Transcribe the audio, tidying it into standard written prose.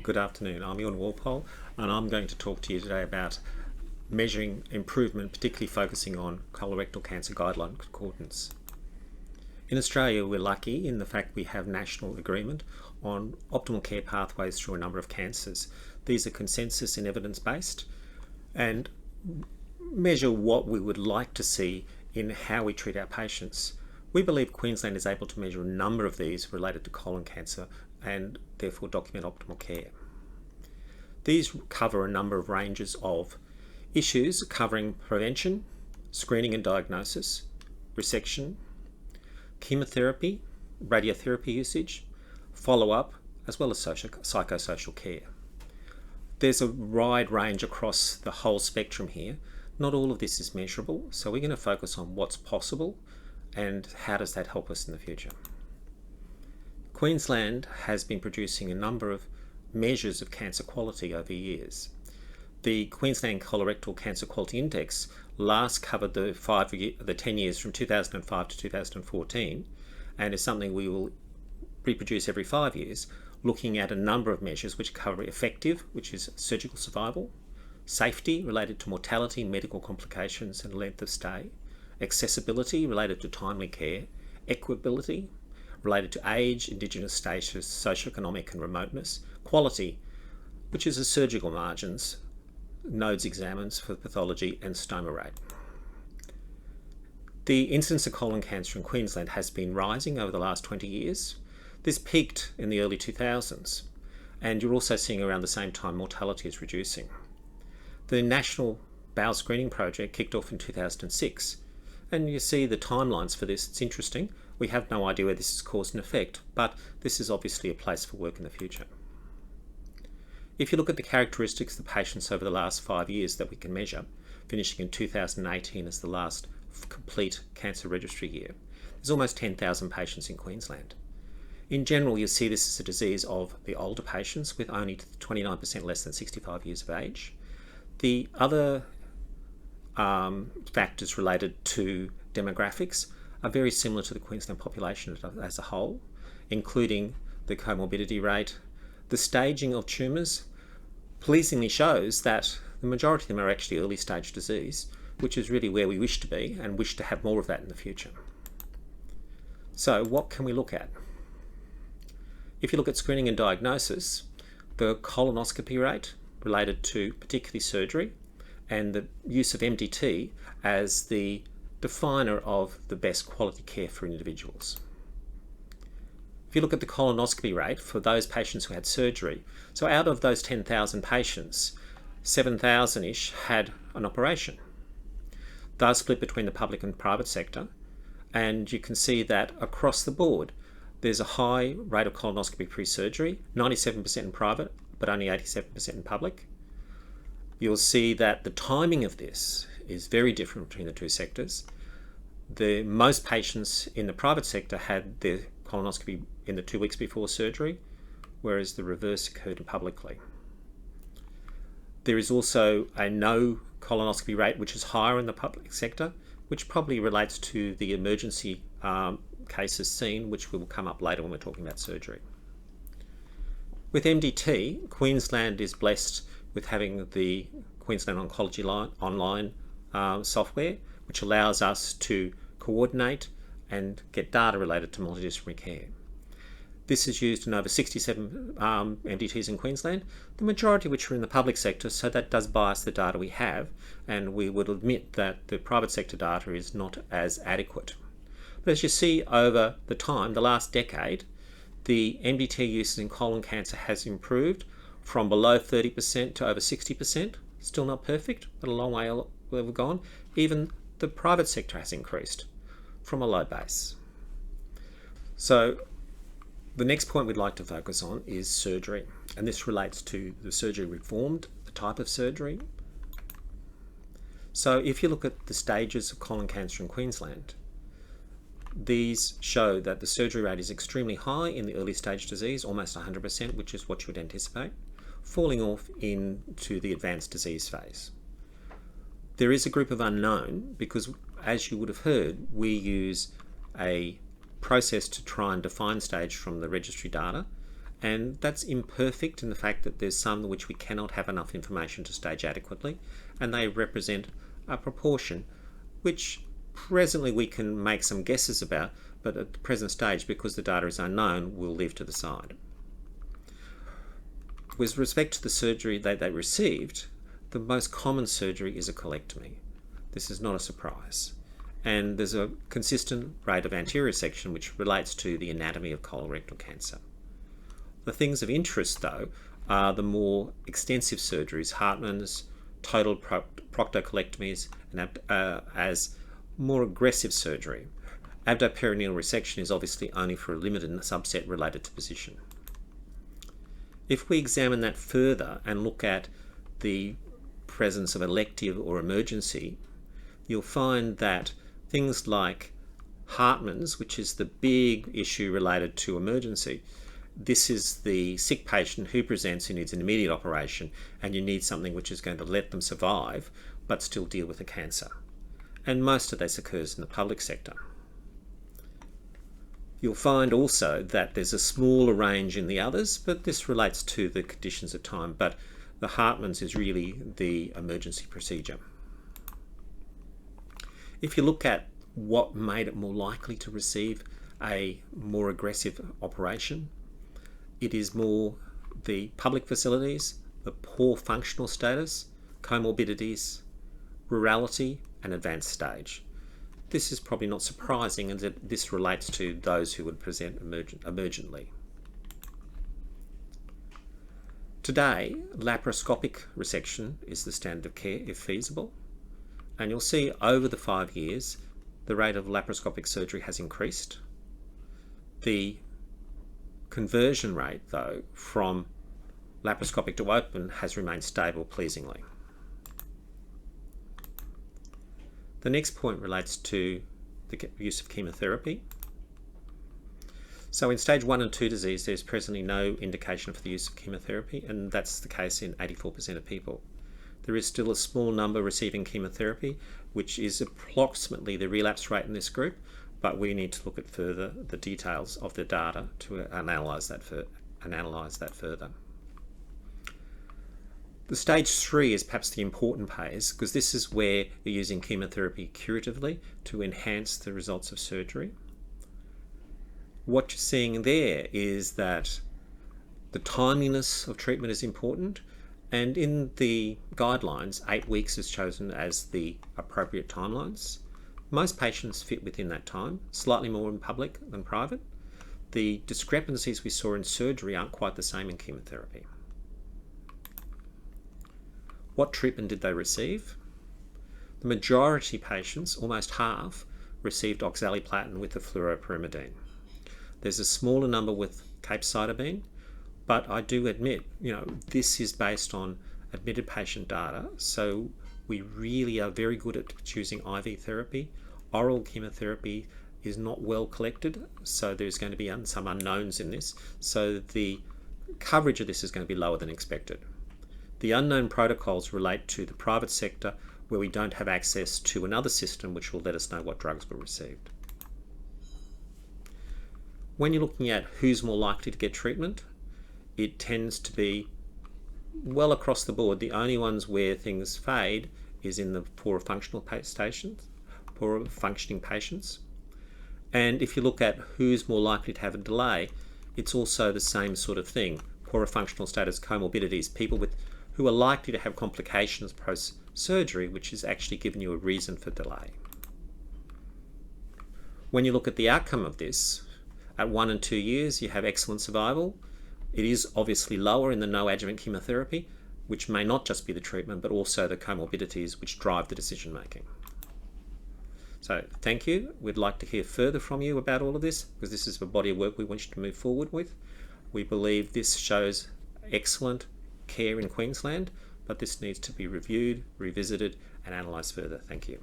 Good afternoon. I'm Euan Walpole, and I'm going to talk to you today about measuring improvement, particularly focusing on colorectal cancer guideline concordance. In Australia, we're lucky in the fact we have national agreement on optimal care pathways through a number of cancers. These are consensus and evidence-based and measure what we would like to see in how we treat our patients. We believe Queensland is able to measure a number of these related to colon cancer and therefore document optimal care. These cover a number of ranges of issues covering prevention, screening and diagnosis, resection, chemotherapy, radiotherapy usage, follow-up, as well as psychosocial care. There's a wide range across the whole spectrum here. Not all of this is measurable, so we're going to focus on what's possible and how does that help us in the future. Queensland has been producing a number of measures of cancer quality over years. The Queensland Colorectal Cancer Quality Index last covered the 10 years from 2005 to 2014 and is something we will reproduce every 5 years, looking at a number of measures which cover effective, which is surgical survival, safety related to mortality, medical complications and length of stay, accessibility related to timely care, equitability related to age, Indigenous status, socioeconomic and remoteness, quality, which is the surgical margins, nodes examines for pathology and stoma rate. The incidence of colon cancer in Queensland has been rising over the last 20 years. This peaked in the early 2000s, and you're also seeing around the same time mortality is reducing. The National Bowel Screening Project kicked off in 2006, and you see the timelines for this. It's interesting. We have no idea where this is cause and effect, but this is obviously a place for work in the future. If you look at the characteristics of the patients over the last 5 years that we can measure, finishing in 2018 as the last complete cancer registry year, there's almost 10,000 patients in Queensland. In general, you see this as a disease of the older patients with only 29% less than 65 years of age. The other factors related to demographics are very similar to the Queensland population as a whole, including the comorbidity rate. The staging of tumours pleasingly shows that the majority of them are actually early stage disease, which is really where we wish to be and wish to have more of that in the future. So what can we look at? If you look at screening and diagnosis, the colonoscopy rate related to particularly surgery and the use of MDT as the definer of the best quality care for individuals. If you look at the colonoscopy rate for those patients who had surgery, so out of those 10,000 patients, 7,000-ish had an operation. Those split between the public and private sector, and you can see that across the board, there's a high rate of colonoscopy pre-surgery, 97% in private, but only 87% in public. You'll see that the timing of this is very different between the two sectors. Most patients in the private sector had their colonoscopy in the 2 weeks before surgery, whereas the reverse occurred publicly. There is also a no colonoscopy rate, which is higher in the public sector, which probably relates to the emergency cases seen, which will come up later when we're talking about surgery. With MDT, Queensland is blessed with having the Queensland Oncology Online software, which allows us to coordinate and get data related to multidisciplinary care. This is used in over 67 MDTs in Queensland, the majority of which are in the public sector, so that does bias the data we have, and we would admit that the private sector data is not as adequate. But as you see over the time, the last decade, the MDT use in colon cancer has improved from below 30% to over 60%. Still not perfect, but a long way we've gone. Even the private sector has increased from a low base. So the next point we'd like to focus on is surgery, and this relates to the surgery reformed, the type of surgery. So if you look at the stages of colon cancer in Queensland, these show that the surgery rate is extremely high in the early stage disease, almost 100%, which is what you would anticipate, falling off into the advanced disease phase. There is a group of unknown because, as you would have heard, we use a process to try and define stage from the registry data, And that's imperfect in the fact that there's some which we cannot have enough information to stage adequately, and they represent a proportion which presently we can make some guesses about, but at the present stage, because the data is unknown, we'll leave to the side. With respect to the surgery that they received, the most common surgery is a colectomy. This is not a surprise. And there's a consistent rate of anterior section which relates to the anatomy of colorectal cancer. The things of interest, though, are the more extensive surgeries, Hartmann's, total proctocolectomies, and as more aggressive surgery. Abdoperineal resection is obviously only for a limited subset related to position. If we examine that further and look at the presence of elective or emergency, you'll find that things like Hartmann's, which is the big issue related to emergency, this is the sick patient who presents who needs an immediate operation, and you need something which is going to let them survive but still deal with the cancer. And most of this occurs in the public sector. You'll find also that there's a smaller range in the others, but this relates to the conditions of time. But the Hartmann's is really the emergency procedure. If you look at what made it more likely to receive a more aggressive operation, it is more the public facilities, the poor functional status, comorbidities, rurality, and advanced stage. This is probably not surprising, as this relates to those who would present emergently. Today, laparoscopic resection is the standard of care if feasible, and you'll see over the 5 years the rate of laparoscopic surgery has increased. The conversion rate, though, from laparoscopic to open has remained stable pleasingly. The next point relates to the use of chemotherapy. So in stage 1 and 2 disease, there's presently no indication for the use of chemotherapy, and that's the case in 84% of people. There is still a small number receiving chemotherapy, which is approximately the relapse rate in this group, but we need to look at further the details of the data to analyse that further. The stage 3 is perhaps the important phase, because this is where you're using chemotherapy curatively to enhance the results of surgery. What you're seeing there is that the timeliness of treatment is important, and in the guidelines, 8 weeks is chosen as the appropriate timelines. Most patients fit within that time, slightly more in public than private. The discrepancies we saw in surgery aren't quite the same in chemotherapy. What treatment did they receive? The majority of patients, almost half, received oxaliplatin with the fluoropyrimidine. There's a smaller number with capecitabine, but I do admit, this is based on admitted patient data, so we really are very good at choosing IV therapy. Oral chemotherapy is not well collected, so there's going to be some unknowns in this, so the coverage of this is going to be lower than expected. The unknown protocols relate to the private sector, where we don't have access to another system which will let us know what drugs were received. When you're looking at who's more likely to get treatment, it tends to be well across the board. The only ones where things fade is in the poorer functioning patients. And if you look at who's more likely to have a delay, it's also the same sort of thing. Poorer functional status, comorbidities, people who are likely to have complications post-surgery, which is actually giving you a reason for delay. When you look at the outcome of this, at 1 and 2 years, you have excellent survival. It is obviously lower in the no adjuvant chemotherapy, which may not just be the treatment, but also the comorbidities which drive the decision making. So thank you. We'd like to hear further from you about all of this, because this is a body of work we want you to move forward with. We believe this shows excellent care in Queensland, but this needs to be reviewed, revisited, and analysed further. Thank you.